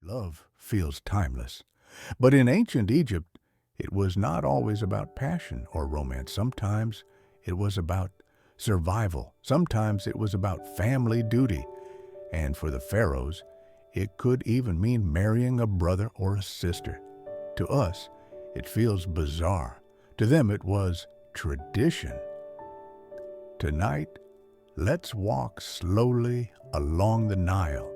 Love feels timeless. But in ancient Egypt, it was not always about passion or romance. Sometimes it was about survival. Sometimes it was about family duty. And for the pharaohs, it could even mean marrying a brother or a sister. To us, it feels bizarre. To them, it was tradition. Tonight, let's walk slowly along the Nile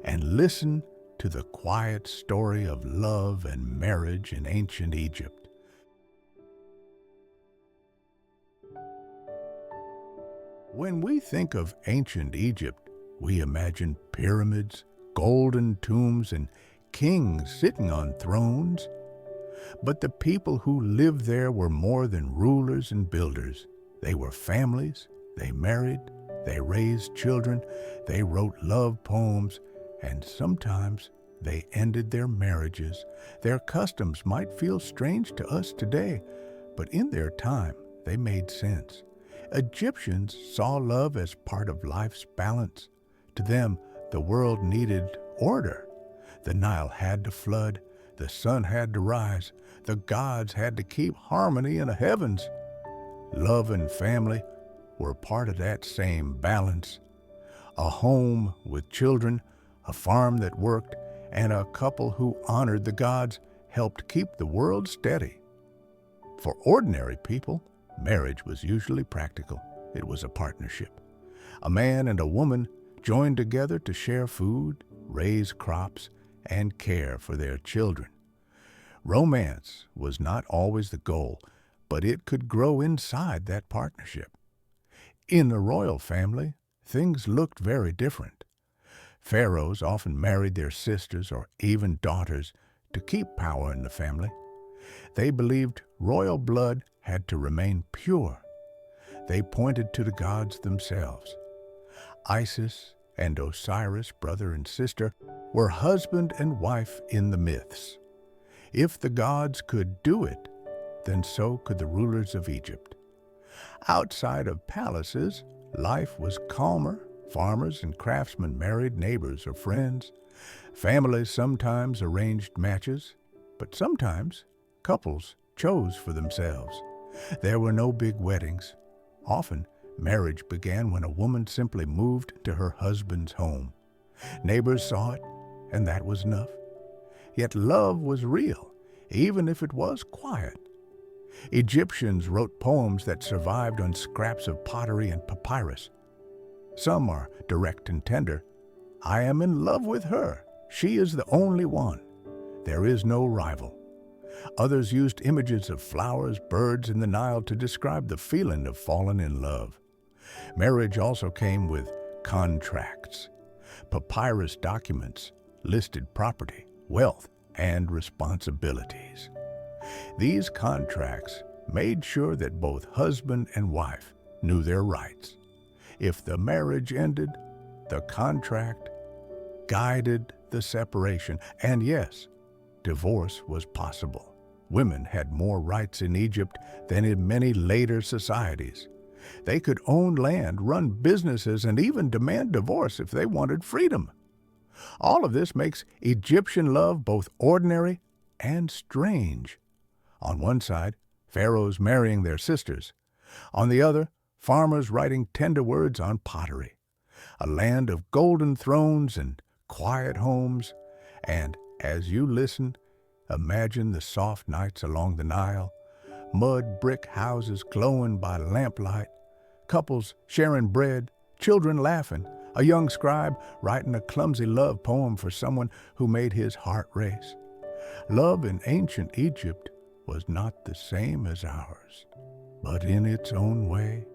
and listen to the quiet story of love and marriage in ancient Egypt. When we think of ancient Egypt, we imagine pyramids, golden tombs, and kings sitting on thrones. But the people who lived there were more than rulers and builders. They were families, they married, they raised children, they wrote love poems, and sometimes they ended their marriages. Their customs might feel strange to us today, but in their time, they made sense. Egyptians saw love as part of life's balance. To them, the world needed order. The Nile had to flood, the sun had to rise, the gods had to keep harmony in the heavens. Love and family were part of that same balance. A home with children, a farm that worked, and a couple who honored the gods helped keep the world steady. For ordinary people, marriage was usually practical. It was a partnership. A man and a woman joined together to share food, raise crops, and care for their children. Romance was not always the goal, but it could grow inside that partnership. In the royal family, things looked very different. Pharaohs often married their sisters or even daughters to keep power in the family. They believed royal blood had to remain pure. They pointed to the gods themselves. Isis and Osiris, brother and sister, were husband and wife in the myths. If the gods could do it, then so could the rulers of Egypt. Outside of palaces, life was calmer. Farmers and craftsmen married neighbors or friends. Families sometimes arranged matches, but sometimes couples chose for themselves. There were no big weddings. Often, marriage began when a woman simply moved to her husband's home. Neighbors saw it, and that was enough. Yet love was real, even if it was quiet. Egyptians wrote poems that survived on scraps of pottery and papyrus. Some are direct and tender. I am in love with her. She is the only one. There is no rival. Others used images of flowers, birds, and the Nile to describe the feeling of falling in love. Marriage also came with contracts. Papyrus documents listed property, wealth, and responsibilities. These contracts made sure that both husband and wife knew their rights. If the marriage ended, the contract guided the separation. And yes, divorce was possible. Women had more rights in Egypt than in many later societies. They could own land, run businesses, and even demand divorce if they wanted freedom. All of this makes Egyptian love both ordinary and strange. On one side, pharaohs marrying their sisters. On the other, farmers writing tender words on pottery. A land of golden thrones and quiet homes. And as you listen, imagine the soft nights along the Nile, mud brick houses glowing by lamplight, couples sharing bread, children laughing, a young scribe writing a clumsy love poem for someone who made his heart race. Love in ancient Egypt was not the same as ours, but in its own way,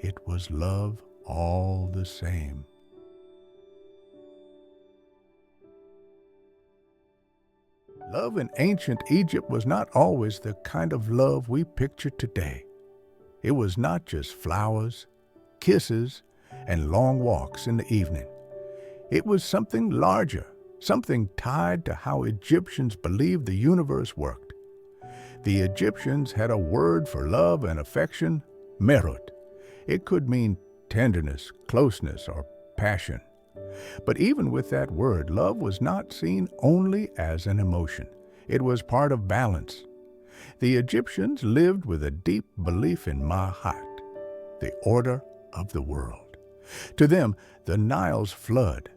it was love all the same. Love in ancient Egypt was not always the kind of love we picture today. It was not just flowers, kisses, and long walks in the evening. It was something larger, something tied to how Egyptians believed the universe worked. The Egyptians had a word for love and affection, merut. It could mean tenderness, closeness, or passion. But even with that word, love was not seen only as an emotion. It was part of balance. The Egyptians lived with a deep belief in Ma'at, the order of the world. To them, the Nile's flood,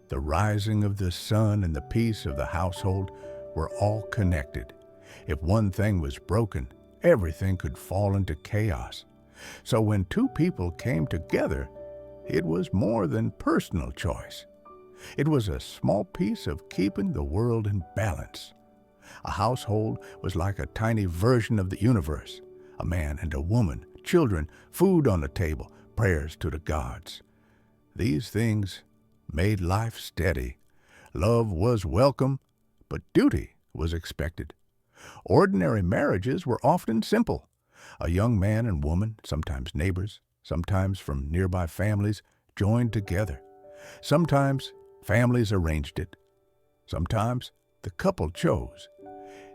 the rising of the sun, and the peace of the household were all connected. If one thing was broken, everything could fall into chaos. So when two people came together, it was more than personal choice. It was a small piece of keeping the world in balance. A household was like a tiny version of the universe. A man and a woman, children, food on the table, prayers to the gods. These things made life steady. Love was welcome, but duty was expected. Ordinary marriages were often simple. A young man and woman, sometimes neighbors, sometimes from nearby families, joined together. Sometimes families arranged it. Sometimes the couple chose.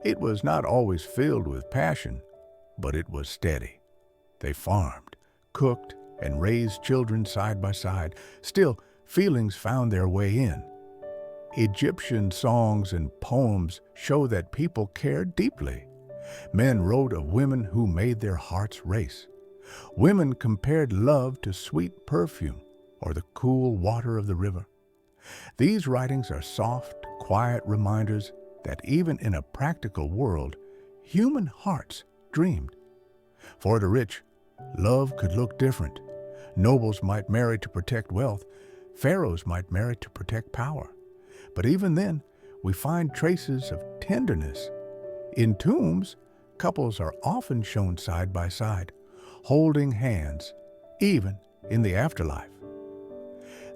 It was not always filled with passion, but it was steady. They farmed, cooked, and raised children side by side. Still, feelings found their way in. Egyptian songs and poems show that people cared deeply. Men wrote of women who made their hearts race. Women compared love to sweet perfume or the cool water of the river. These writings are soft, quiet reminders that even in a practical world, human hearts dreamed. For the rich, love could look different. Nobles might marry to protect wealth. Pharaohs might marry to protect power. But even then, we find traces of tenderness. In tombs, couples are often shown side by side, holding hands, even in the afterlife.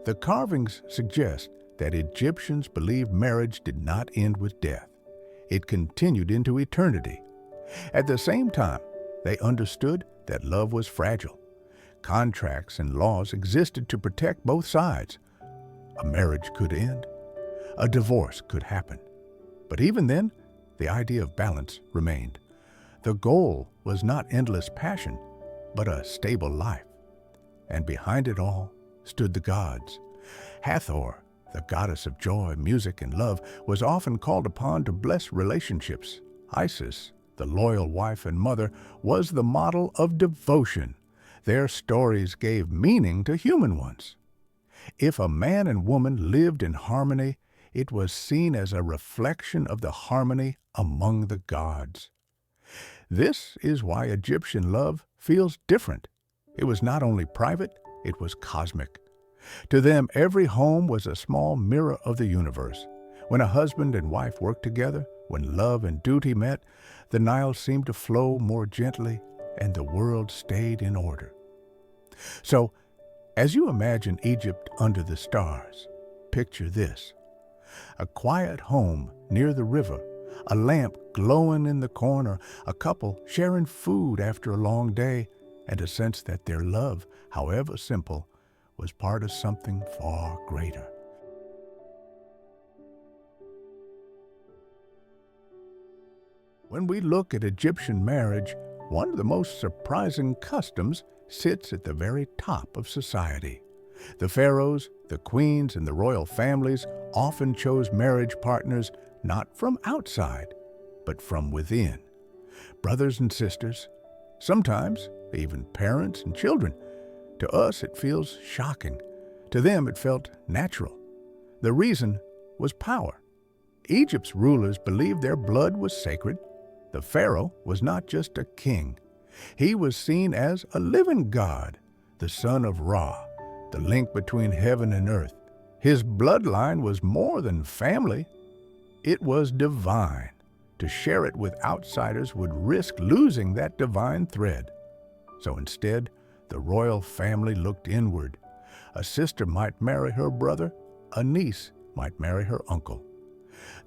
The carvings suggest that Egyptians believed marriage did not end with death. It continued into eternity. At the same time, they understood that love was fragile. Contracts and laws existed to protect both sides. A marriage could end. A divorce could happen. But even then, the idea of balance remained. The goal was not endless passion, but a stable life. And behind it all stood the gods. Hathor, the goddess of joy, music, and love, was often called upon to bless relationships. Isis, the loyal wife and mother, was the model of devotion. Their stories gave meaning to human ones. If a man and woman lived in harmony, it was seen as a reflection of the harmony among the gods. This is why Egyptian love feels different. It was not only private, it was cosmic. To them, every home was a small mirror of the universe. When a husband and wife worked together, when love and duty met, the Nile seemed to flow more gently and the world stayed in order. So, as you imagine Egypt under the stars, picture this. A quiet home near the river, a lamp glowing in the corner, a couple sharing food after a long day, and a sense that their love, however simple, was part of something far greater. When we look at Egyptian marriage, one of the most surprising customs sits at the very top of society. The pharaohs, the queens, and the royal families often chose marriage partners not from outside, but from within. Brothers and sisters, sometimes even parents and children. To us, it feels shocking. To them, it felt natural. The reason was power. Egypt's rulers believed their blood was sacred. The pharaoh was not just a king. He was seen as a living god, the son of Ra, the link between heaven and earth. His bloodline was more than family. It was divine. To share it with outsiders would risk losing that divine thread. So instead, the royal family looked inward. A sister might marry her brother, a niece might marry her uncle.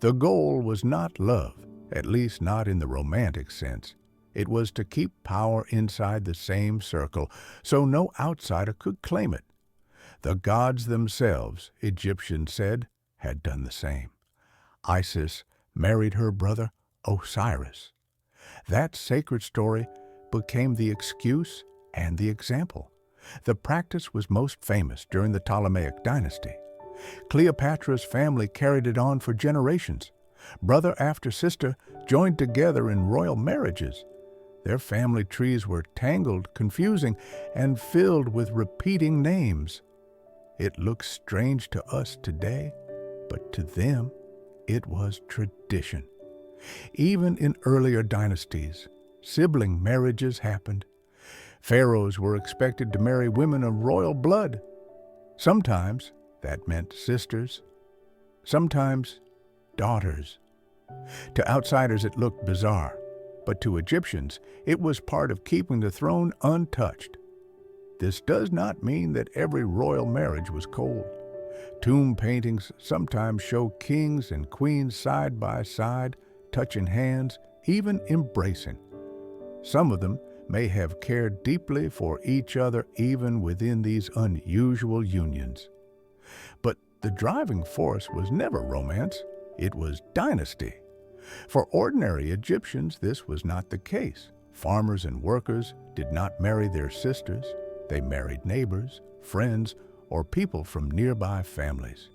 The goal was not love, at least not in the romantic sense. It was to keep power inside the same circle, so no outsider could claim it. The gods themselves, Egyptians said, had done the same. Isis married her brother Osiris. That sacred story became the excuse and the example. The practice was most famous during the Ptolemaic dynasty. Cleopatra's family carried it on for generations. Brother after sister joined together in royal marriages. Their family trees were tangled, confusing, and filled with repeating names. It looks strange to us today, but to them, it was tradition. Even in earlier dynasties, sibling marriages happened. Pharaohs were expected to marry women of royal blood. Sometimes that meant sisters, sometimes daughters. To outsiders it looked bizarre, but to Egyptians it was part of keeping the throne untouched. This does not mean that every royal marriage was cold. Tomb paintings sometimes show kings and queens side by side, touching hands, even embracing. Some of them may have cared deeply for each other even within these unusual unions. But the driving force was never romance, it was dynasty. For ordinary Egyptians, this was not the case. Farmers and workers did not marry their sisters. They married neighbors, friends, or people from nearby families.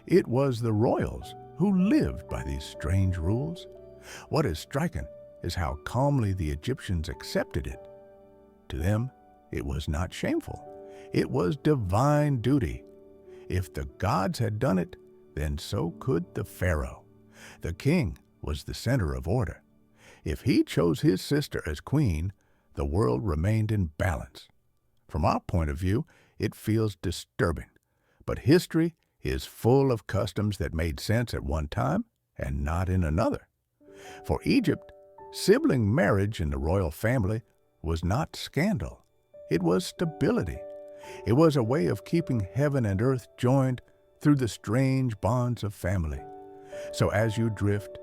It was the royals who lived by these strange rules. What is striking is how calmly the Egyptians accepted it. To them, it was not shameful. It was divine duty. If the gods had done it, then so could the pharaoh. The king was the center of order. If he chose his sister as queen, the world remained in balance. From our point of view, it feels disturbing, but history is full of customs that made sense at one time and not in another. For Egypt, sibling marriage in the royal family was not scandal. It was stability. It was a way of keeping heaven and earth joined through the strange bonds of family. So as you drift,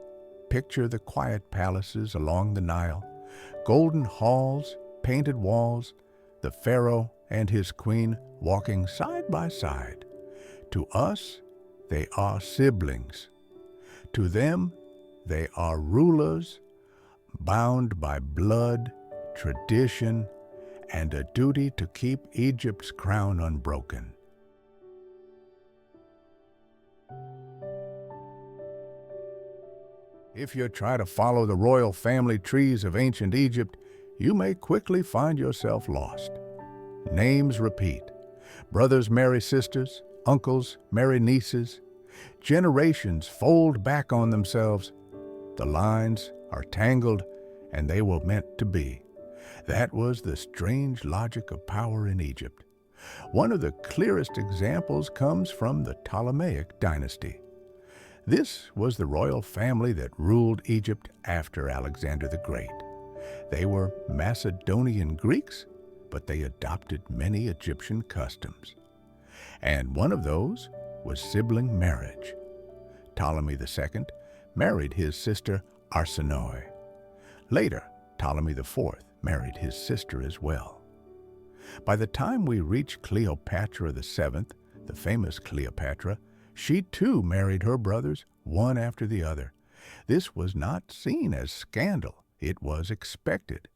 picture the quiet palaces along the Nile, golden halls, painted walls, the pharaoh and his queen walking side by side. To us, they are siblings. To them, they are rulers, bound by blood, tradition, and a duty to keep Egypt's crown unbroken. If you try to follow the royal family trees of ancient Egypt, you may quickly find yourself lost. Names repeat. Brothers marry sisters, uncles marry nieces. Generations fold back on themselves. The lines are tangled, and they were meant to be. That was the strange logic of power in Egypt. One of the clearest examples comes from the Ptolemaic dynasty. This was the royal family that ruled Egypt after Alexander the Great. They were Macedonian Greeks, but they adopted many Egyptian customs. And one of those was sibling marriage. Ptolemy II married his sister Arsinoe. Later, Ptolemy IV married his sister as well. By the time we reach Cleopatra VII, the famous Cleopatra, she too married her brothers, one after the other. This was not seen as scandal, it was expected.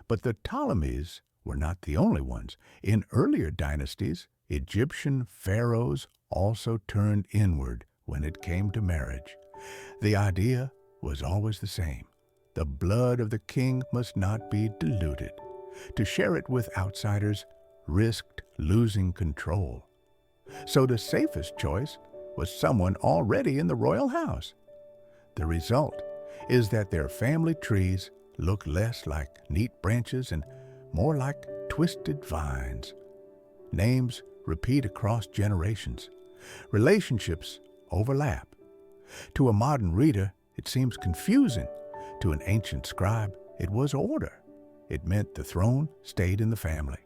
But the Ptolemies were not the only ones. In earlier dynasties, Egyptian pharaohs also turned inward when it came to marriage. The idea was always the same. The blood of the king must not be diluted. To share it with outsiders risked losing control. So the safest choice was someone already in the royal house. The result is that their family trees look less like neat branches and more like twisted vines. Names repeat across generations. Relationships overlap. To a modern reader, it seems confusing. To an ancient scribe, it was order. It meant the throne stayed in the family.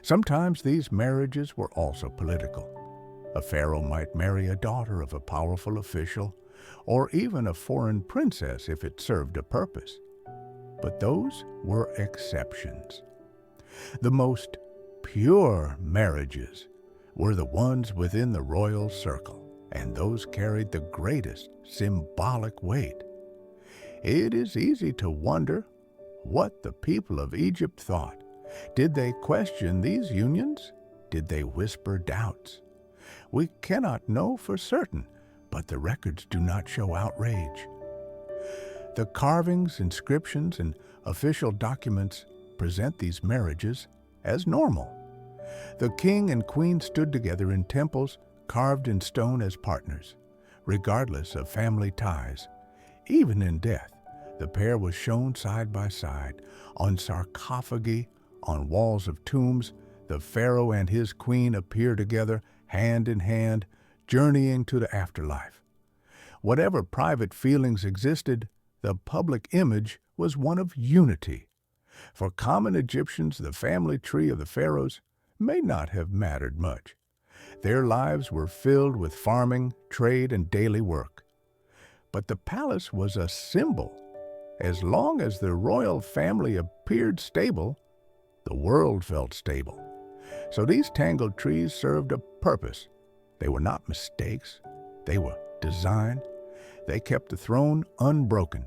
Sometimes these marriages were also political. A pharaoh might marry a daughter of a powerful official, or even a foreign princess if it served a purpose. But those were exceptions. The most pure marriages were the ones within the royal circle, and those carried the greatest symbolic weight. It is easy to wonder what the people of Egypt thought. Did they question these unions? Did they whisper doubts? We cannot know for certain, but the records do not show outrage. The carvings, inscriptions, and official documents present these marriages as normal. The king and queen stood together in temples carved in stone as partners, regardless of family ties. Even in death, the pair was shown side by side on sarcophagi, on walls of tombs. The pharaoh and his queen appear together, hand in hand, journeying to the afterlife. Whatever private feelings existed, the public image was one of unity. For common Egyptians, the family tree of the pharaohs may not have mattered much. Their lives were filled with farming, trade, and daily work. But the palace was a symbol. As long as the royal family appeared stable, the world felt stable. So these tangled trees served a purpose. They were not mistakes. They were design. They kept the throne unbroken.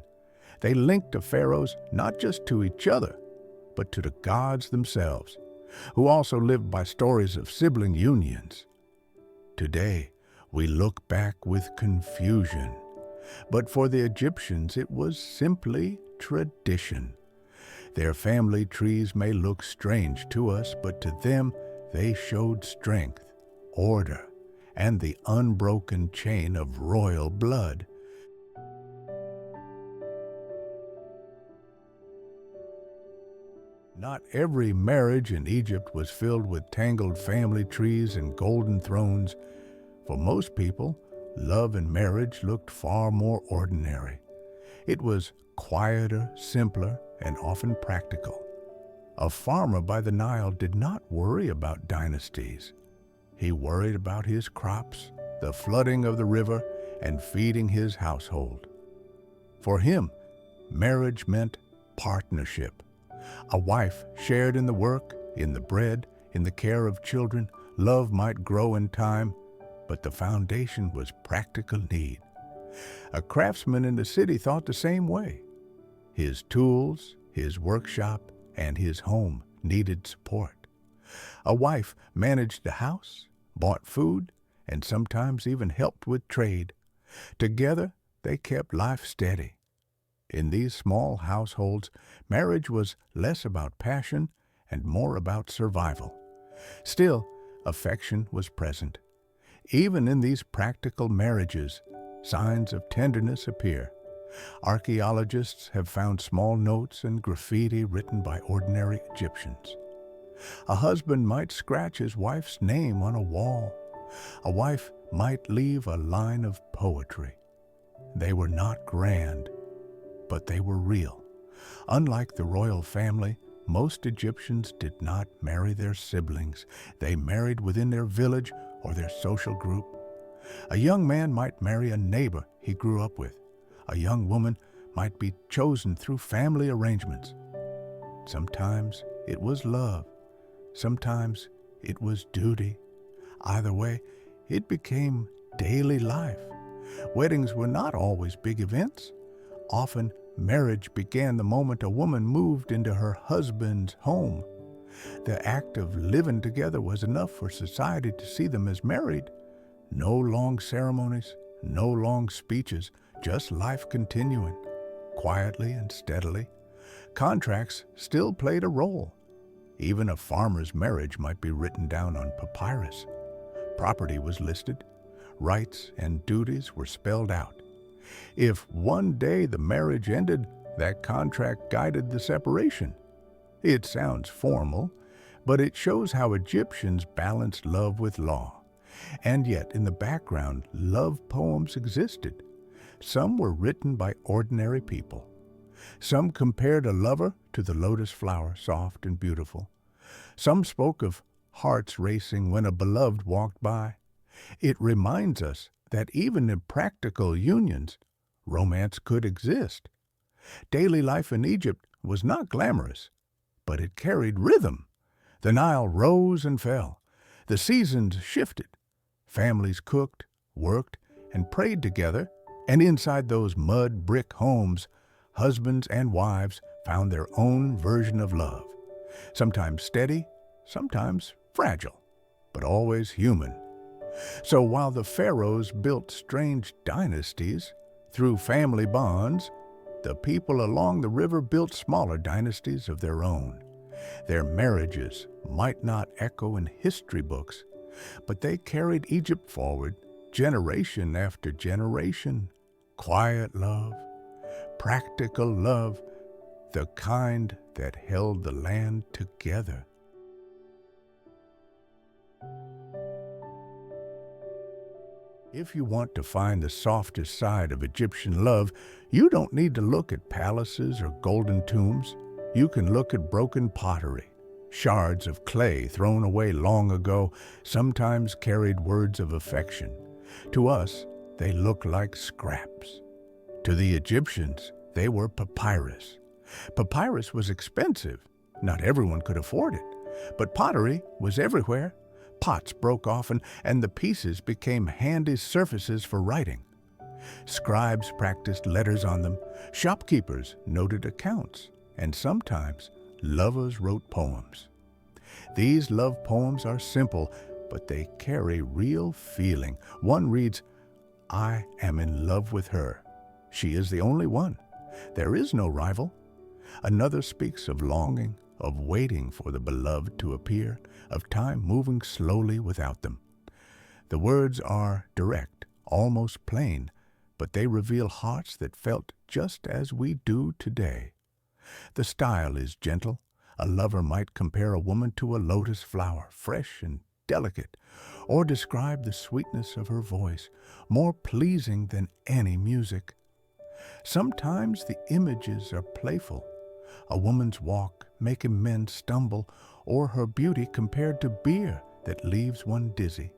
They linked the pharaohs not just to each other, but to the gods themselves, who also lived by stories of sibling unions. Today, we look back with confusion. But for the Egyptians, it was simply tradition. Their family trees may look strange to us, but to them, they showed strength, order, and the unbroken chain of royal blood. Not every marriage in Egypt was filled with tangled family trees and golden thrones. For most people, love and marriage looked far more ordinary. It was quieter, simpler, and often practical. A farmer by the Nile did not worry about dynasties. He worried about his crops, the flooding of the river, and feeding his household. For him, marriage meant partnership. A wife shared in the work, in the bread, in the care of children. Love might grow in time, but the foundation was practical need. A craftsman in the city thought the same way. His tools, his workshop, and his home needed support. A wife managed the house, bought food, and sometimes even helped with trade. Together, they kept life steady. In these small households, marriage was less about passion and more about survival. Still, affection was present. Even in these practical marriages, signs of tenderness appear. Archaeologists have found small notes and graffiti written by ordinary Egyptians. A husband might scratch his wife's name on a wall. A wife might leave a line of poetry. They were not grand, but they were real. Unlike the royal family, most Egyptians did not marry their siblings. They married within their village or their social group. A young man might marry a neighbor he grew up with. A young woman might be chosen through family arrangements. Sometimes it was love. Sometimes it was duty. Either way, it became daily life. Weddings were not always big events. Often, marriage began the moment a woman moved into her husband's home. The act of living together was enough for society to see them as married. No long ceremonies, no long speeches, just life continuing, quietly and steadily. Contracts still played a role. Even a farmer's marriage might be written down on papyrus. Property was listed. Rights and duties were spelled out. If one day the marriage ended, that contract guided the separation. It sounds formal, but it shows how Egyptians balanced love with law. And yet, in the background, love poems existed. Some were written by ordinary people. Some compared a lover to the lotus flower, soft and beautiful. Some spoke of hearts racing when a beloved walked by. It reminds us that even in practical unions, romance could exist. Daily life in Egypt was not glamorous, but it carried rhythm. The Nile rose and fell. The seasons shifted. Families cooked, worked, and prayed together, and inside those mud brick homes, husbands and wives found their own version of love. Sometimes steady, sometimes fragile, but always human. So while the Pharaohs built strange dynasties through family bonds, the people along the river built smaller dynasties of their own. Their marriages might not echo in history books, but they carried Egypt forward generation after generation. Quiet love, practical love, the kind that held the land together. If you want to find the softest side of Egyptian love, you don't need to look at palaces or golden tombs. You can look at broken pottery. Shards of clay thrown away long ago sometimes carried words of affection. To us, they look like scraps. To the Egyptians, they were papyrus. Papyrus was expensive. Not everyone could afford it. But pottery was everywhere. Pots broke often, and the pieces became handy surfaces for writing. Scribes practiced letters on them. Shopkeepers noted accounts. And sometimes, lovers wrote poems. These love poems are simple, but they carry real feeling. One reads, "I am in love with her. She is the only one. There is no rival." Another speaks of longing, of waiting for the beloved to appear, of time moving slowly without them. The words are direct, almost plain, but they reveal hearts that felt just as we do today. The style is gentle. A lover might compare a woman to a lotus flower, fresh and delicate, or describe the sweetness of her voice, more pleasing than any music. Sometimes the images are playful. A woman's walk making men stumble, or her beauty compared to beer that leaves one dizzy.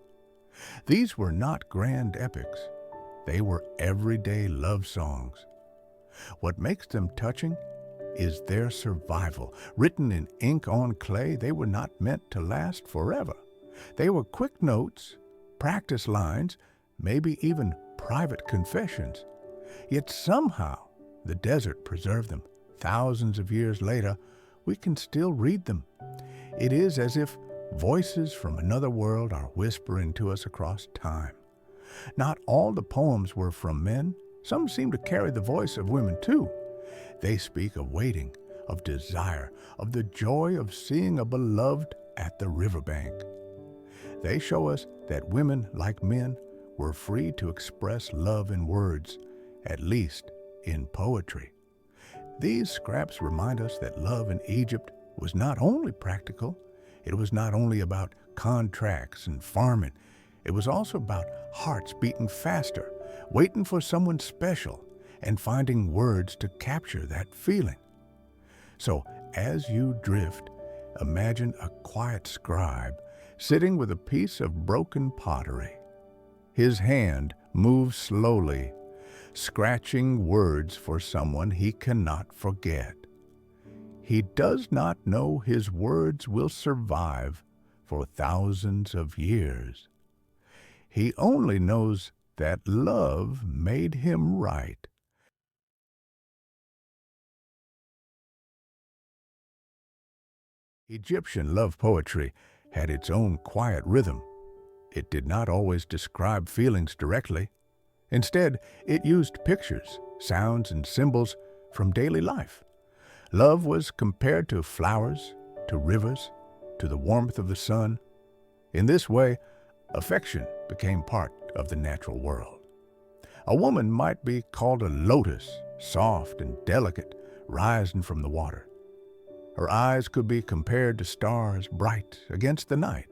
These were not grand epics. They were everyday love songs. What makes them touching is their survival. Written in ink on clay, they were not meant to last forever. They were quick notes, practice lines, maybe even private confessions. Yet somehow the desert preserved them. Thousands of years later, we can still read them. It is as if voices from another world are whispering to us across time. Not all the poems were from men. Some seem to carry the voice of women too. They speak of waiting, of desire, of the joy of seeing a beloved at the riverbank. They show us that women, like men, were free to express love in words, at least in poetry. These scraps remind us that love in Egypt was not only practical, it was not only about contracts and farming, it was also about hearts beating faster, waiting for someone special, and finding words to capture that feeling. So, as you drift, imagine a quiet scribe sitting with a piece of broken pottery. His hand moves slowly, scratching words for someone he cannot forget. He does not know his words will survive for thousands of years. He only knows that love made him write. Egyptian love poetry had its own quiet rhythm. It did not always describe feelings directly. Instead, it used pictures, sounds, and symbols from daily life. Love was compared to flowers, to rivers, to the warmth of the sun. In this way, affection became part of the natural world. A woman might be called a lotus, soft and delicate, rising from the water. Her eyes could be compared to stars bright against the night.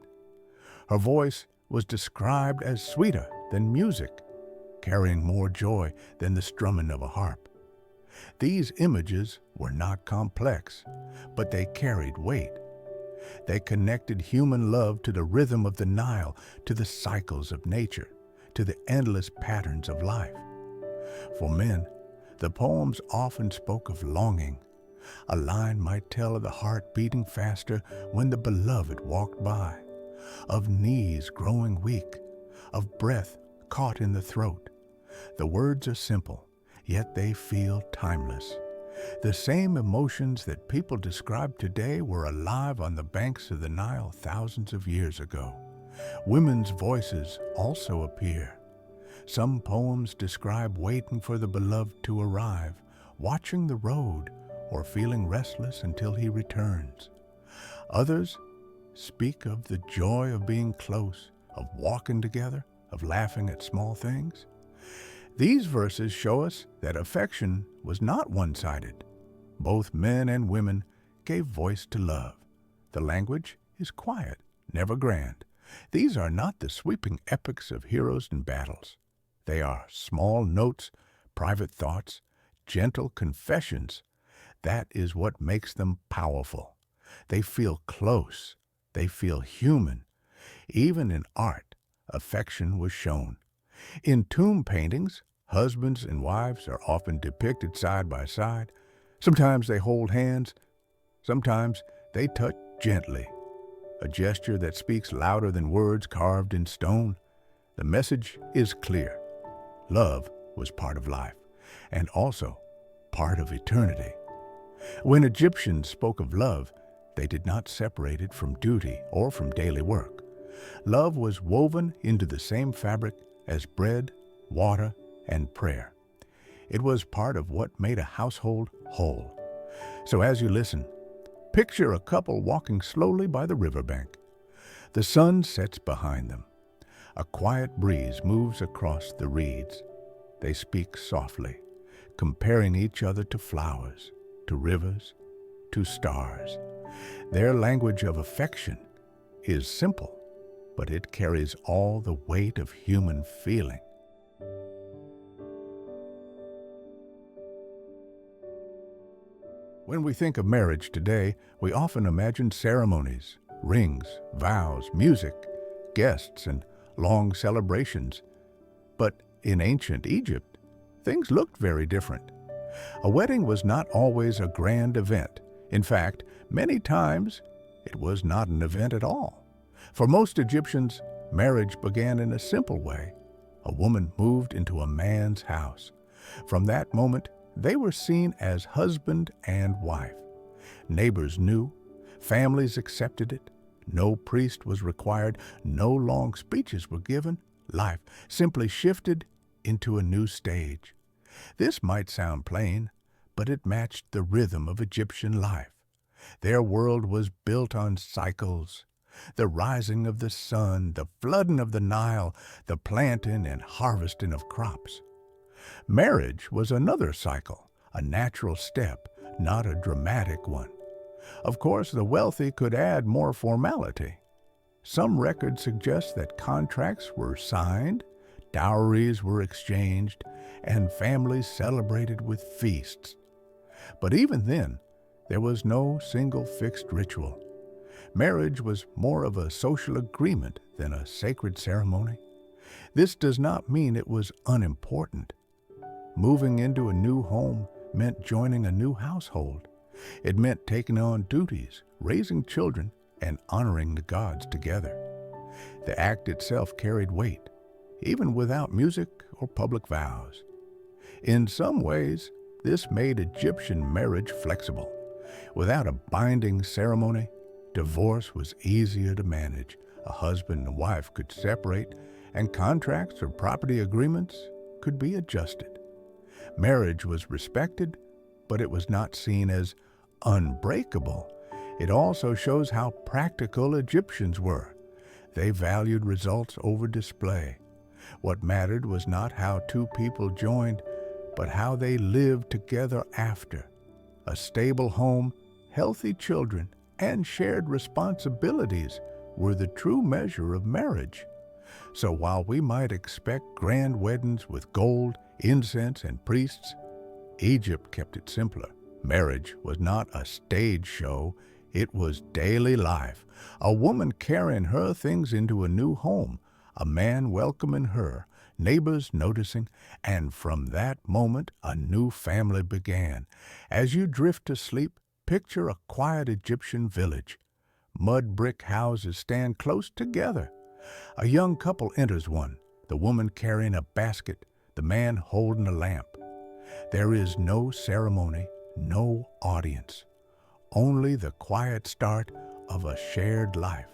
Her voice was described as sweeter than music, carrying more joy than the strumming of a harp. These images were not complex, but they carried weight. They connected human love to the rhythm of the Nile, to the cycles of nature, to the endless patterns of life. For men, the poems often spoke of longing. A line might tell of the heart beating faster when the beloved walked by, of knees growing weak, of breath caught in the throat. The words are simple, yet they feel timeless. The same emotions that people describe today were alive on the banks of the Nile thousands of years ago. Women's voices also appear. Some poems describe waiting for the beloved to arrive, watching the road, or feeling restless until he returns. Others speak of the joy of being close, of walking together, of laughing at small things. These verses show us that affection was not one-sided. Both men and women gave voice to love. The language is quiet, never grand. These are not the sweeping epics of heroes and battles. They are small notes, private thoughts, gentle confessions. That is what makes them powerful. They feel close. They feel human. Even in art, affection was shown. In tomb paintings, husbands and wives are often depicted side by side. Sometimes they hold hands. Sometimes they touch gently, a gesture that speaks louder than words carved in stone. The message is clear. Love was part of life, and also part of eternity. When Egyptians spoke of love, they did not separate it from duty or from daily work. Love was woven into the same fabric as bread, water, and prayer. It was part of what made a household whole. So as you listen, picture a couple walking slowly by the riverbank. The sun sets behind them. A quiet breeze moves across the reeds. They speak softly, comparing each other to flowers, to rivers, to stars. Their language of affection is simple, but it carries all the weight of human feeling. When we think of marriage today, we often imagine ceremonies, rings, vows, music, guests, and long celebrations. But in ancient Egypt, things looked very different. A wedding was not always a grand event. In fact, many times it was not an event at all. For most Egyptians, marriage began in a simple way. A woman moved into a man's house. From that moment, they were seen as husband and wife. Neighbors knew, families accepted it. No priest was required, no long speeches were given. Life simply shifted into a new stage. This might sound plain, but it matched the rhythm of Egyptian life. Their world was built on cycles. The rising of the sun, the flooding of the Nile, the planting and harvesting of crops. Marriage was another cycle, a natural step, not a dramatic one. Of course, the wealthy could add more formality. Some records suggest that contracts were signed, dowries were exchanged, and families celebrated with feasts. But even then, there was no single fixed ritual. Marriage was more of a social agreement than a sacred ceremony. This does not mean it was unimportant. Moving into a new home meant joining a new household. It meant taking on duties, raising children, and honoring the gods together. The act itself carried weight, even without music or public vows. In some ways, this made Egyptian marriage flexible. Without a binding ceremony, divorce was easier to manage. A husband and wife could separate, and contracts or property agreements could be adjusted. Marriage was respected, but it was not seen as unbreakable. It also shows how practical Egyptians were. They valued results over display. What mattered was not how two people joined, but how they lived together after. A stable home, healthy children, and shared responsibilities were the true measure of marriage. So while we might expect grand weddings with gold, incense, and priests, Egypt kept it simpler. Marriage was not a stage show, it was daily life. A woman carrying her things into a new home, a man welcoming her, neighbors noticing, and from that moment a new family began. As you drift to sleep, picture a quiet Egyptian village. Mud brick houses stand close together. A young couple enters one, the woman carrying a basket, the man holding a lamp. There is no ceremony, no audience, only the quiet start of a shared life.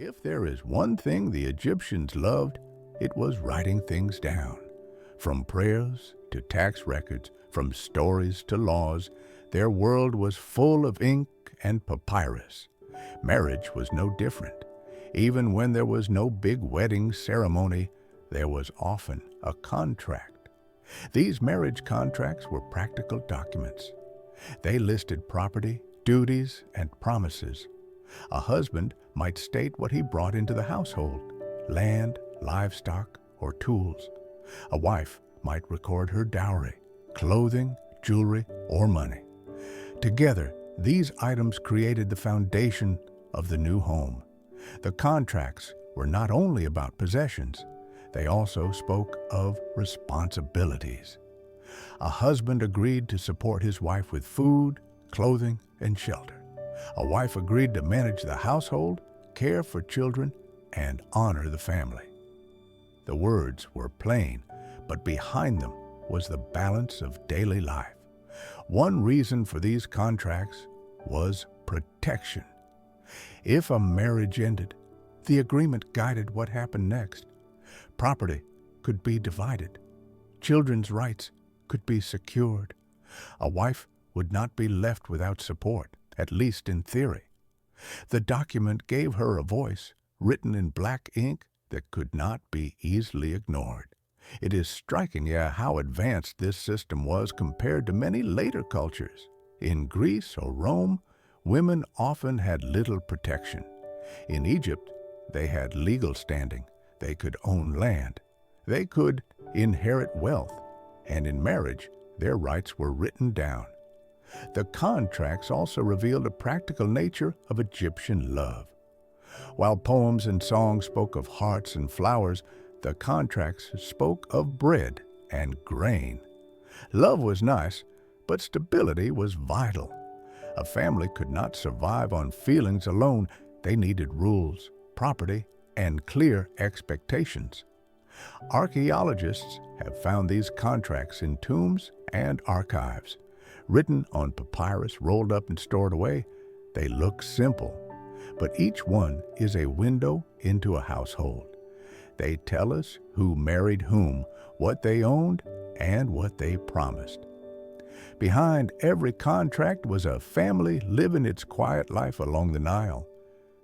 If there is one thing the Egyptians loved, it was writing things down. From prayers to tax records, from stories to laws, their world was full of ink and papyrus. Marriage was no different. Even when there was no big wedding ceremony, there was often a contract. These marriage contracts were practical documents. They listed property, duties, and promises. A husband might state what he brought into the household: land, livestock, or tools. A wife might record her dowry, clothing, jewelry, or money. Together, these items created the foundation of the new home. The contracts were not only about possessions, they also spoke of responsibilities. A husband agreed to support his wife with food, clothing, and shelter. A wife agreed to manage the household, care for children, and honor the family. The words were plain, but behind them was the balance of daily life. One reason for these contracts was protection. If a marriage ended, the agreement guided what happened next. Property could be divided. Children's rights could be secured. A wife would not be left without support, at least in theory. The document gave her a voice, written in black ink that could not be easily ignored. It is striking, how advanced this system was compared to many later cultures. In Greece or Rome, women often had little protection. In Egypt, they had legal standing. They could own land. They could inherit wealth. And in marriage, their rights were written down. The contracts also revealed a practical nature of Egyptian love. While poems and songs spoke of hearts and flowers, the contracts spoke of bread and grain. Love was nice, but stability was vital. A family could not survive on feelings alone. They needed rules, property, and clear expectations. Archaeologists have found these contracts in tombs and archives. Written on papyrus, rolled up and stored away, they look simple, but each one is a window into a household. They tell us who married whom, what they owned, and what they promised. Behind every contract was a family living its quiet life along the Nile.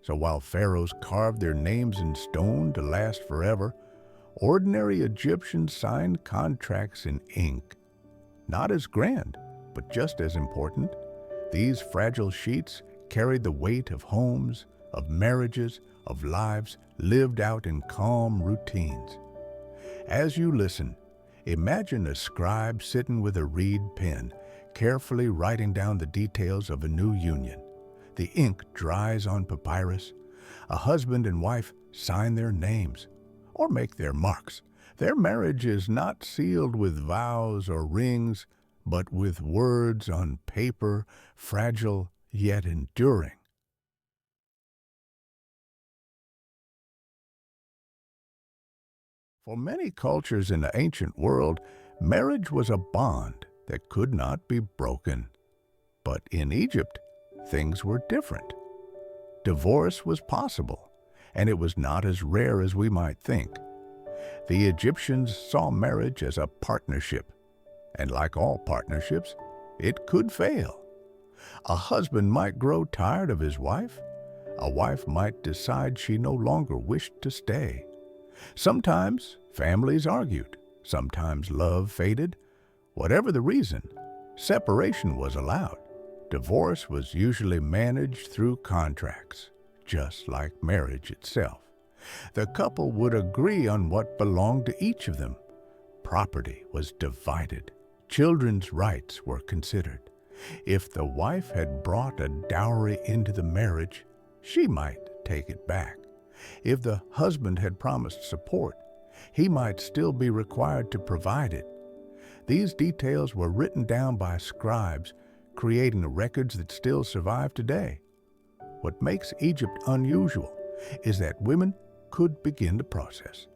So while pharaohs carved their names in stone to last forever, ordinary Egyptians signed contracts in ink. Not as grand, but just as important. These fragile sheets carried the weight of homes, of marriages, of lives lived out in calm routines. As you listen, imagine a scribe sitting with a reed pen, carefully writing down the details of a new union. The ink dries on papyrus. A husband and wife sign their names or make their marks. Their marriage is not sealed with vows or rings, but with words on paper, fragile yet enduring. For many cultures in the ancient world, marriage was a bond that could not be broken. But in Egypt, things were different. Divorce was possible, and it was not as rare as we might think. The Egyptians saw marriage as a partnership, and like all partnerships, it could fail. A husband might grow tired of his wife. A wife might decide she no longer wished to stay. Sometimes families argued. Sometimes love faded. Whatever the reason, separation was allowed. Divorce was usually managed through contracts, just like marriage itself. The couple would agree on what belonged to each of them. Property was divided. Children's rights were considered. If the wife had brought a dowry into the marriage, she might take it back. If the husband had promised support, he might still be required to provide it. These details were written down by scribes, creating records that still survive today. What makes Egypt unusual is that women could begin the process.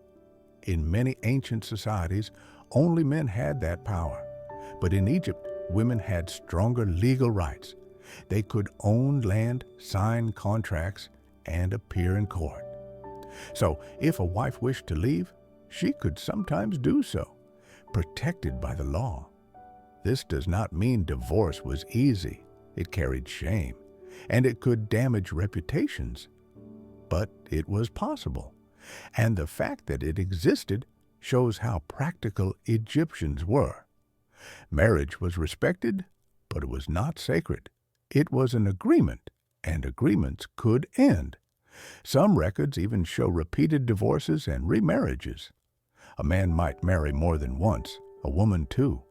In many ancient societies, only men had that power. But in Egypt, women had stronger legal rights. They could own land, sign contracts, and appear in court. So if a wife wished to leave, she could sometimes do so, protected by the law. This does not mean divorce was easy. It carried shame, and it could damage reputations. But it was possible, and the fact that it existed shows how practical Egyptians were. Marriage was respected, but it was not sacred. It was an agreement, and agreements could end. Some records even show repeated divorces and remarriages. A man might marry more than once, a woman too.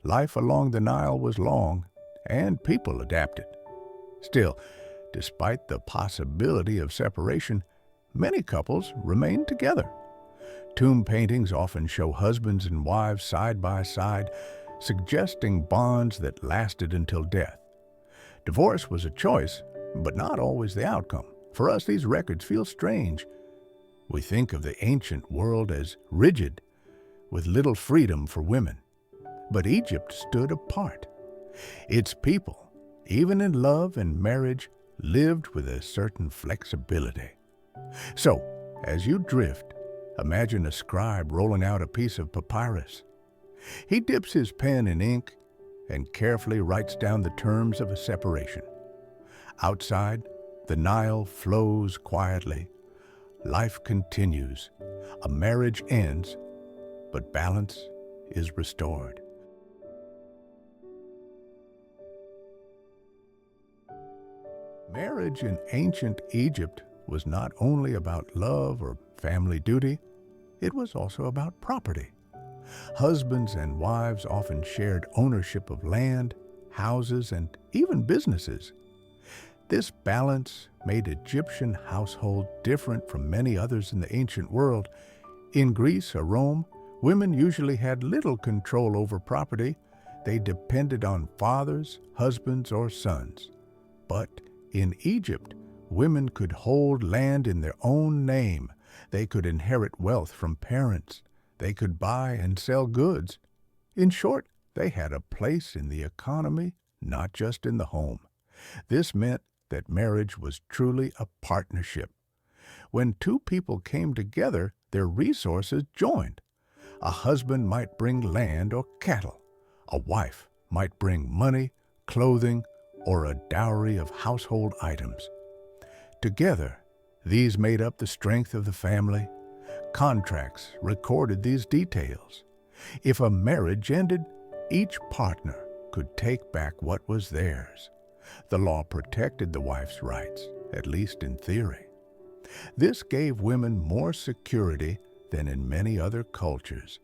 Life along the Nile was long, and people adapted. Still, despite the possibility of separation, many couples remained together. Tomb paintings often show husbands and wives side by side, suggesting bonds that lasted until death. Divorce was a choice, but not always the outcome. For us, these records feel strange. We think of the ancient world as rigid, with little freedom for women. But Egypt stood apart. Its people, even in love and marriage, lived with a certain flexibility. So, as you drift, imagine a scribe rolling out a piece of papyrus. He dips his pen in ink and carefully writes down the terms of a separation. Outside, the Nile flows quietly. Life continues. A marriage ends, but balance is restored. Marriage in ancient Egypt was not only about love or family duty, it was also about property. Husbands and wives often shared ownership of land, houses, and even businesses. This balance made Egyptian household different from many others in the ancient world. In Greece or Rome, women usually had little control over property. They depended on fathers, husbands, or sons. But in Egypt, women could hold land in their own name. They could inherit wealth from parents. They could buy and sell goods. In short, they had a place in the economy, not just in the home. This meant that marriage was truly a partnership. When two people came together, their resources joined. A husband might bring land or cattle. A wife might bring money, clothing, or a dowry of household items. Together, these made up the strength of the family. Contracts recorded these details. If a marriage ended, each partner could take back what was theirs. The law protected the wife's rights, at least in theory. This gave women more security than in many other cultures.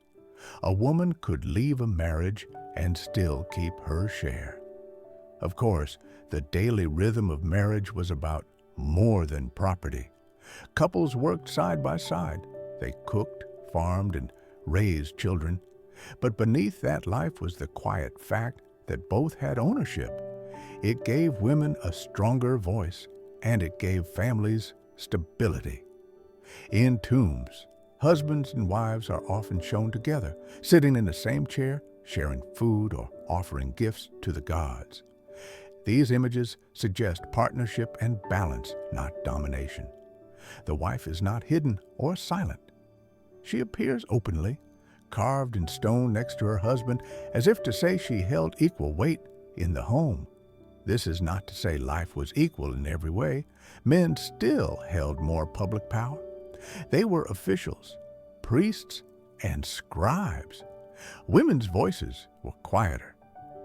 A woman could leave a marriage and still keep her share. Of course, the daily rhythm of marriage was about more than property. Couples worked side by side. They cooked, farmed, and raised children. But beneath that life was the quiet fact that both had ownership. It gave women a stronger voice, and it gave families stability. In tombs, husbands and wives are often shown together, sitting in the same chair, sharing food or offering gifts to the gods. These images suggest partnership and balance, not domination. The wife is not hidden or silent. She appears openly, carved in stone next to her husband, as if to say she held equal weight in the home. This is not to say life was equal in every way. Men still held more public power. They were officials, priests, and scribes. Women's voices were quieter.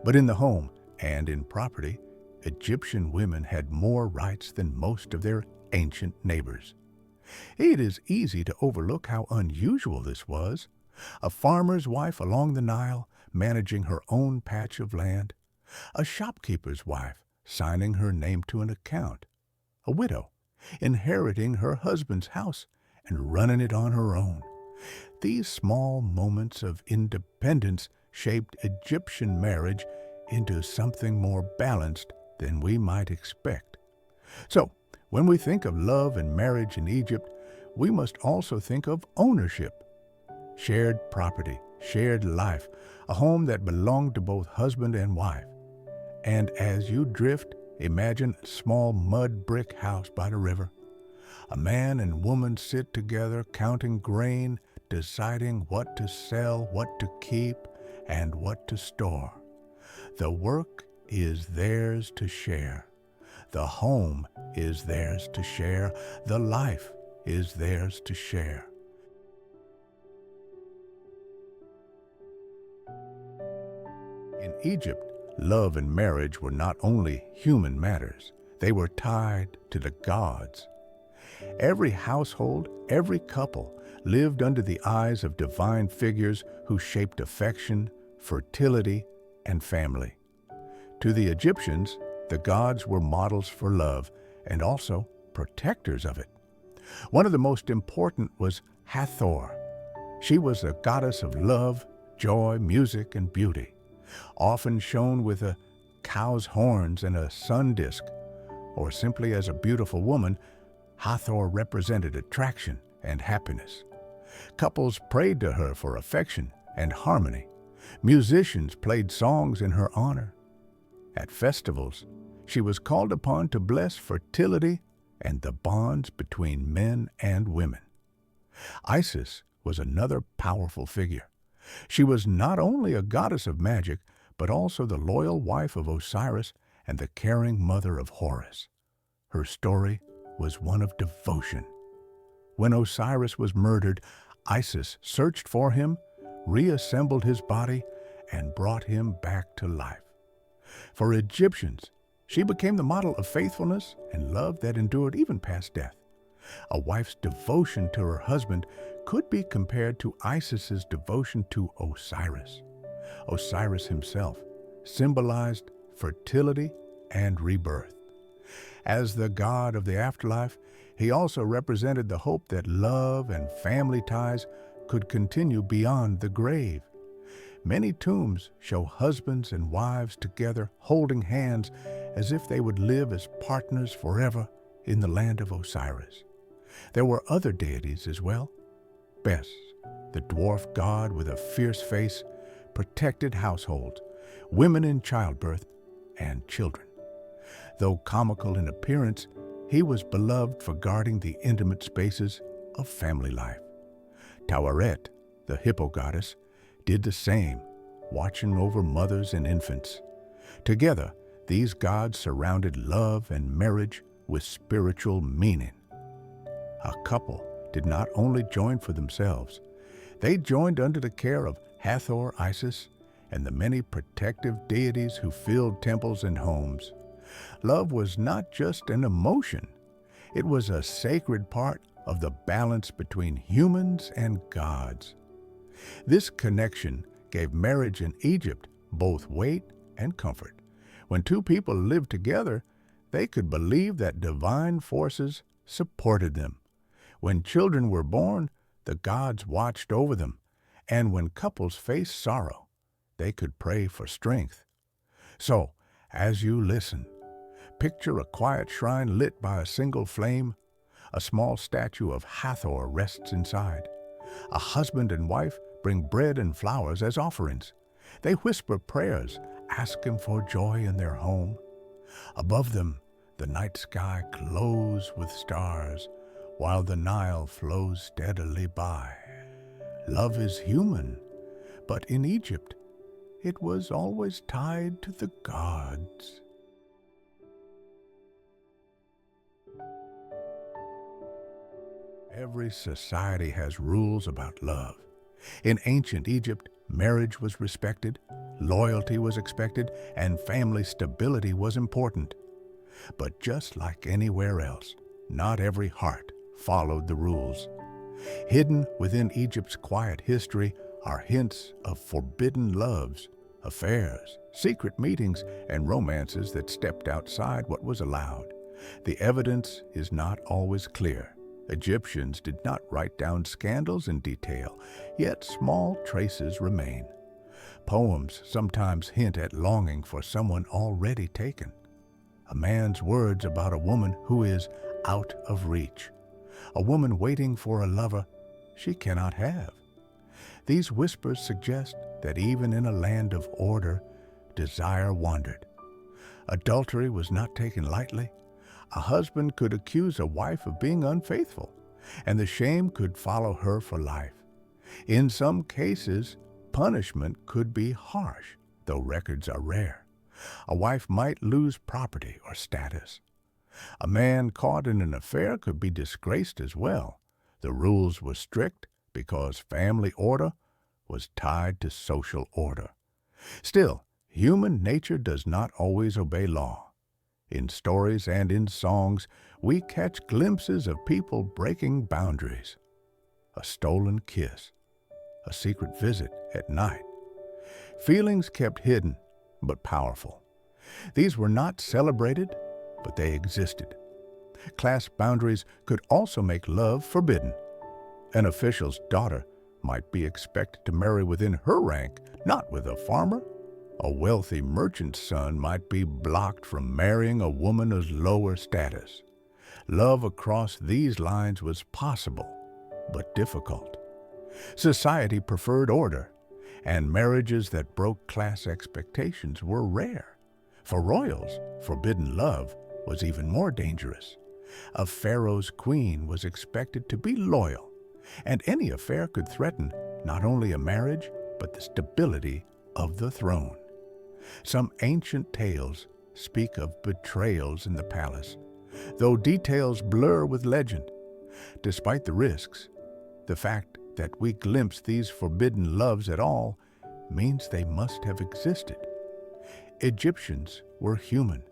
But in the home and in property, Egyptian women had more rights than most of their ancient neighbors. It is easy to overlook how unusual this was. A farmer's wife along the Nile, managing her own patch of land. A shopkeeper's wife, signing her name to an account. A widow, inheriting her husband's house and running it on her own. These small moments of independence shaped Egyptian marriage into something more balanced than we might expect. So, when we think of love and marriage in Egypt, we must also think of ownership. Shared property, shared life, a home that belonged to both husband and wife. And as you drift, imagine a small mud brick house by the river. A man and woman sit together counting grain, deciding what to sell, what to keep, and what to store. The work is theirs to share. The home is theirs to share. The life is theirs to share. In Egypt, love and marriage were not only human matters, they were tied to the gods. Every household, every couple lived under the eyes of divine figures who shaped affection, fertility, and family. To the Egyptians, the gods were models for love and also protectors of it. One of the most important was Hathor. She was a goddess of love, joy, music, and beauty, often shown with a cow's horns and a sun disk, or simply as a beautiful woman. Hathor represented attraction and happiness. Couples prayed to her for affection and harmony. Musicians played songs in her honor. At festivals, she was called upon to bless fertility and the bonds between men and women. Isis was another powerful figure. She was not only a goddess of magic, but also the loyal wife of Osiris and the caring mother of Horus. Her story was one of devotion. When Osiris was murdered, Isis searched for him, reassembled his body, and brought him back to life. For Egyptians, she became the model of faithfulness and love that endured even past death. A wife's devotion to her husband could be compared to Isis's devotion to Osiris. Osiris himself symbolized fertility and rebirth. As the god of the afterlife, he also represented the hope that love and family ties could continue beyond the grave. Many tombs show husbands and wives together holding hands as if they would live as partners forever in the land of Osiris. There were other deities as well. Bes, the dwarf god with a fierce face, protected households, women in childbirth, and children. Though comical in appearance, he was beloved for guarding the intimate spaces of family life. Taweret, the hippo goddess, did the same, watching over mothers and infants. Together, these gods surrounded love and marriage with spiritual meaning. A couple did not only join for themselves, they joined under the care of Hathor, Isis, and the many protective deities who filled temples and homes. Love was not just an emotion, it was a sacred part of the balance between humans and gods. This connection gave marriage in Egypt both weight and comfort. When two people lived together, they could believe that divine forces supported them. When children were born, the gods watched over them, and when couples faced sorrow, they could pray for strength. So, as you listen, picture a quiet shrine lit by a single flame. A small statue of Hathor rests inside. A husband and wife bring bread and flowers as offerings. They whisper prayers, asking for joy in their home. Above them, the night sky glows with stars, while the Nile flows steadily by. Love is human, but in Egypt, it was always tied to the gods. Every society has rules about love. In ancient Egypt, marriage was respected, loyalty was expected, and family stability was important. But just like anywhere else, not every heart followed the rules. Hidden within Egypt's quiet history are hints of forbidden loves, affairs, secret meetings, and romances that stepped outside what was allowed. The evidence is not always clear. Egyptians did not write down scandals in detail, yet small traces remain. Poems sometimes hint at longing for someone already taken. A man's words about a woman who is out of reach. A woman waiting for a lover she cannot have. These whispers suggest that even in a land of order, desire wandered. Adultery was not taken lightly. A husband could accuse a wife of being unfaithful, and the shame could follow her for life. In some cases, punishment could be harsh, though records are rare. A wife might lose property or status. A man caught in an affair could be disgraced as well. The rules were strict because family order was tied to social order. Still, human nature does not always obey law. In stories and in songs, we catch glimpses of people breaking boundaries. A stolen kiss, a secret visit at night. Feelings kept hidden, but powerful. These were not celebrated, but they existed. Class boundaries could also make love forbidden. An official's daughter might be expected to marry within her rank, not with a farmer. A wealthy merchant's son might be blocked from marrying a woman of lower status. Love across these lines was possible, but difficult. Society preferred order, and marriages that broke class expectations were rare. For royals, forbidden love was even more dangerous. A pharaoh's queen was expected to be loyal, and any affair could threaten not only a marriage, but the stability of the throne. Some ancient tales speak of betrayals in the palace, though details blur with legend. Despite the risks, the fact that we glimpse these forbidden loves at all means they must have existed. Egyptians were human.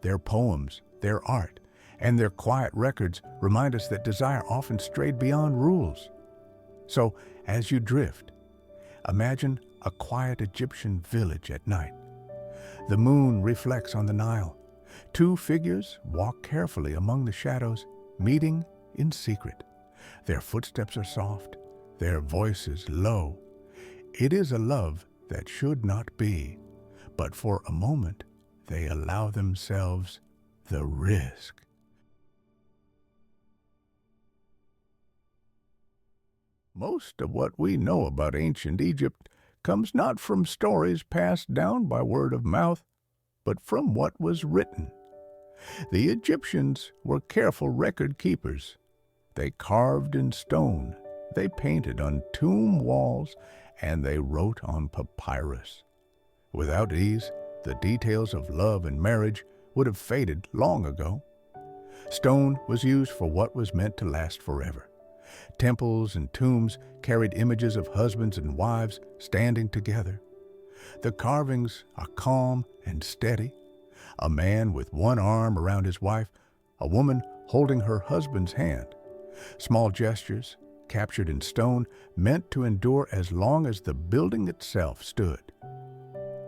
Their poems, their art, and their quiet records remind us that desire often strayed beyond rules. So, as you drift, imagine a quiet Egyptian village at night. The moon reflects on the Nile. Two figures walk carefully among the shadows, meeting in secret. Their footsteps are soft, their voices low. It is a love that should not be, but for a moment they allow themselves the risk. Most of what we know about ancient Egypt comes not from stories passed down by word of mouth, but from what was written. The Egyptians were careful record keepers. They carved in stone, they painted on tomb walls, and they wrote on papyrus. Without these, the details of love and marriage would have faded long ago. Stone was used for what was meant to last forever. Temples and tombs carried images of husbands and wives standing together. The carvings are calm and steady. A man with one arm around his wife, a woman holding her husband's hand. Small gestures, captured in stone, meant to endure as long as the building itself stood.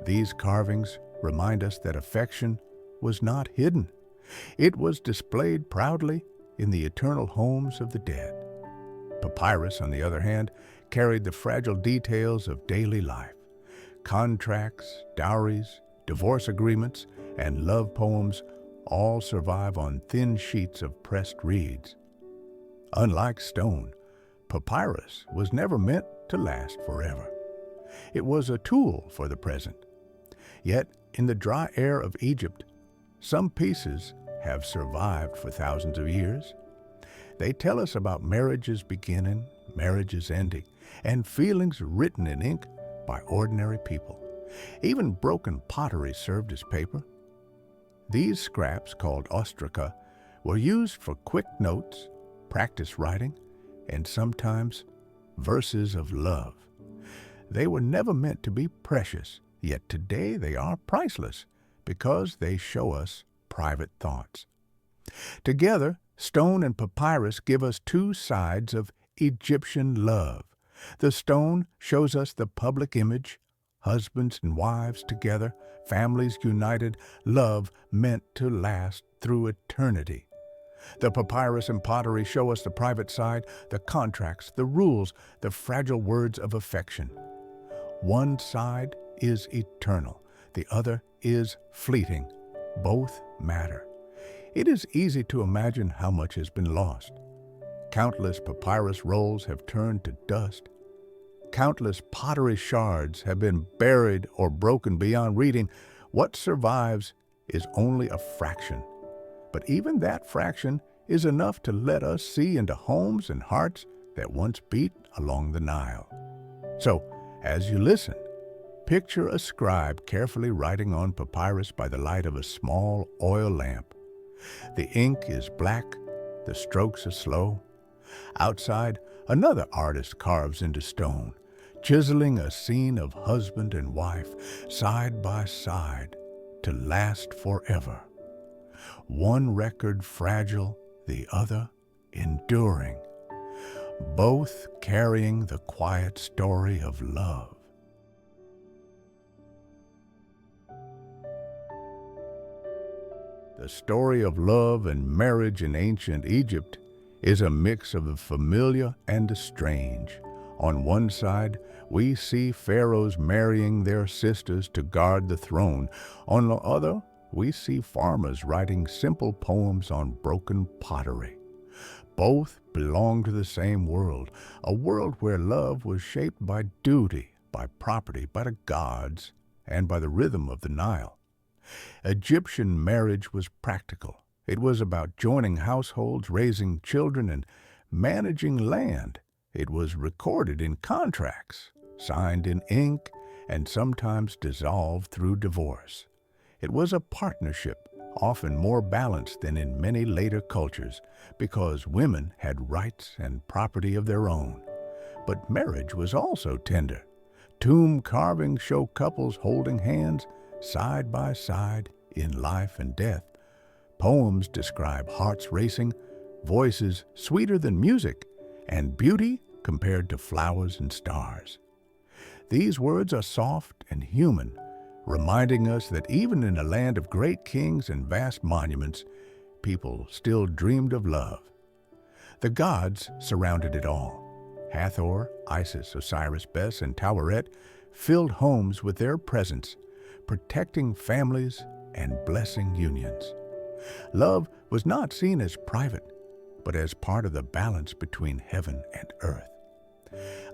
These carvings remind us that affection was not hidden. It was displayed proudly in the eternal homes of the dead. Papyrus, on the other hand, carried the fragile details of daily life. Contracts, dowries, divorce agreements, and love poems all survive on thin sheets of pressed reeds. Unlike stone, papyrus was never meant to last forever. It was a tool for the present. Yet, in the dry air of Egypt, some pieces have survived for thousands of years. They tell us about marriages beginning, marriages ending, and feelings written in ink by ordinary people. Even broken pottery served as paper. These scraps, called ostraca, were used for quick notes, practice writing, and sometimes verses of love. They were never meant to be precious, yet today they are priceless because they show us private thoughts. Together, stone and papyrus give us two sides of Egyptian love. The stone shows us the public image, husbands and wives together, families united, love meant to last through eternity. The papyrus and pottery show us the private side, the contracts, the rules, the fragile words of affection. One side is eternal, the other is fleeting. Both matter. It is easy to imagine how much has been lost. Countless papyrus rolls have turned to dust. Countless pottery shards have been buried or broken beyond reading. What survives is only a fraction. But even that fraction is enough to let us see into homes and hearts that once beat along the Nile. So, as you listen, picture a scribe carefully writing on papyrus by the light of a small oil lamp. The ink is black, the strokes are slow. Outside, another artist carves into stone, chiseling a scene of husband and wife, side by side, to last forever. One record fragile, the other enduring, both carrying the quiet story of love. The story of love and marriage in ancient Egypt is a mix of the familiar and the strange. On one side, we see pharaohs marrying their sisters to guard the throne. On the other, we see farmers writing simple poems on broken pottery. Both belong to the same world, a world where love was shaped by duty, by property, by the gods, and by the rhythm of the Nile. Egyptian marriage was practical. It was about joining households, raising children, and managing land. It was recorded in contracts, signed in ink, and sometimes dissolved through divorce. It was a partnership, often more balanced than in many later cultures, because women had rights and property of their own. But marriage was also tender. Tomb carvings show couples holding hands side by side in life and death. Poems describe hearts racing, voices sweeter than music, and beauty compared to flowers and stars. These words are soft and human, reminding us that even in a land of great kings and vast monuments, people still dreamed of love. The gods surrounded it all. Hathor, Isis, Osiris, Bes, and Taweret filled homes with their presence, protecting families and blessing unions. Love was not seen as private, but as part of the balance between heaven and earth.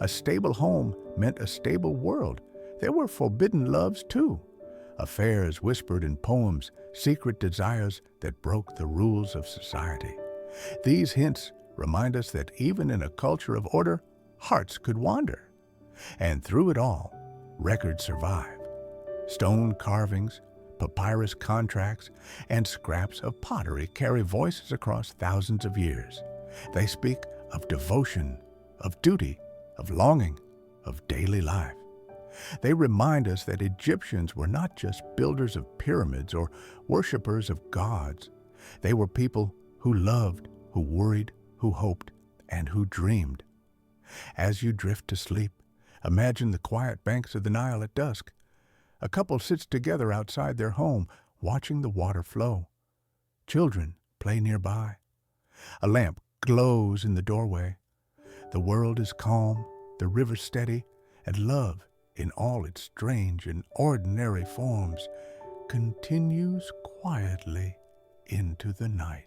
A stable home meant a stable world. There were forbidden loves too, affairs whispered in poems, secret desires that broke the rules of society. These hints remind us that even in a culture of order, hearts could wander. And through it all, records survive. Stone carvings, papyrus contracts, and scraps of pottery carry voices across thousands of years. They speak of devotion, of duty, of longing, of daily life. They remind us that Egyptians were not just builders of pyramids or worshipers of gods. They were people who loved, who worried, who hoped, and who dreamed. As you drift to sleep, imagine the quiet banks of the Nile at dusk. A couple sits together outside their home, watching the water flow. Children play nearby. A lamp glows in the doorway. The world is calm, the river steady, and love, in all its strange and ordinary forms, continues quietly into the night.